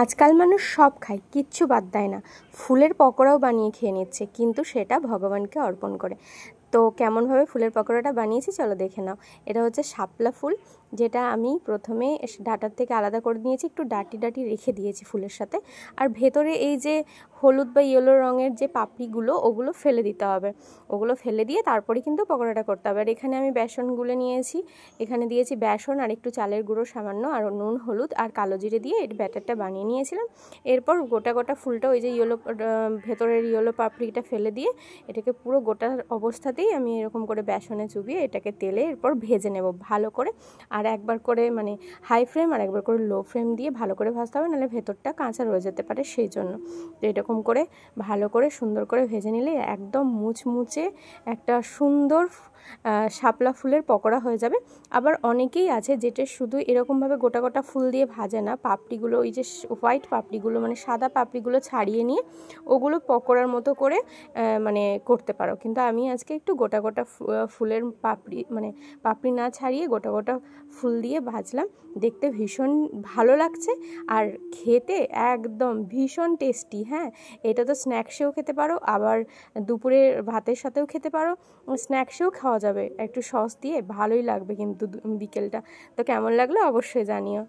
আজকাল মানুষ সব খায়, কিচ্ছু বাদ দেয় না। ফুলের পকোড়াও বানিয়ে খেয়ে নিচ্ছে, কিন্তু সেটা ভগবানকে অর্পণ করে। তো কেমনভাবে ফুলের পকোড়াটা বানিয়েছি চলো দেখে নাও। এটা হচ্ছে শাপলা ফুল, যেটা আমি প্রথমে ডাঁটার থেকে আলাদা করে নিয়েছি, একটু ডাঁটি ডাঁটি রেখে দিয়েছি ফুলের সাথে। আর ভেতরে এই যে হলুদ বা ইয়েলো রঙের যে পাপড়িগুলো, ওগুলো ফেলে দিতে হবে। ওগুলো ফেলে দিয়ে তারপরে কিন্তু পকোড়াটা করতে হবে। আর এখানে আমি বেসন গুলে নিয়েছি, এখানে দিয়েছি বেসন আর একটু চালের গুঁড়ো সামান্য, আর নুন, হলুদ আর কালো জিরে দিয়ে এর ব্যাটারটা বানিয়ে নিয়েছিলাম। এরপর গোটা গোটা ফুলটা, ওই যে ভেতরের ইয়েলো পাপড়িটা ফেলে দিয়ে এটাকে পুরো গোটা অবস্থাতেই আমি এরকম করে বেসনে চুবিয়ে এটাকে তেলে এরপর ভেজে নেব ভালো করে। আর একবার করে মানে হাই ফ্লেম আর একবার করে লো ফ্লেম দিয়ে ভালো করে ভাজতে হবে, নাহলে ভেতরটা কাঁচা রয়ে যেতে পারে, সেই জন্য। তো এরকম করে ভালো করে সুন্দর করে ভেজে নিলে একদম মুচমুচে একটা সুন্দর শাপলা ফুলের পকোড়া হয়ে যাবে। আবার অনেকেই আছে যেটা শুধু এরকমভাবে গোটা গোটা ফুল দিয়ে ভাজে না, পাপড়িগুলো, ওই যে হোয়াইট পাপড়িগুলো মানে সাদা পাপড়িগুলো ছাড়িয়ে নিয়ে ওগুলো পকোড়ার মতো করে মানে করতে পারো। কিন্তু আমি আজকে একটু গোটা গোটা ফুলের পাপড়ি মানে পাপড়ি না ছাড়িয়ে গোটা গোটা ফুল দিয়ে ভাজলাম। দেখতে ভীষণ ভালো লাগছে আর খেতে একদম ভীষণ টেস্টি। হ্যাঁ, এটা তো স্ন্যাক্সেও খেতে পারো, আবার দুপুরের ভাতের সাথেও খেতে পারো, স্ন্যাক্সেও খাওয়া যাবে একটু সস দিয়ে, ভালোই লাগবে কিন্তু বিকেলটা। তো কেমন লাগলো অবশ্যই জানিও।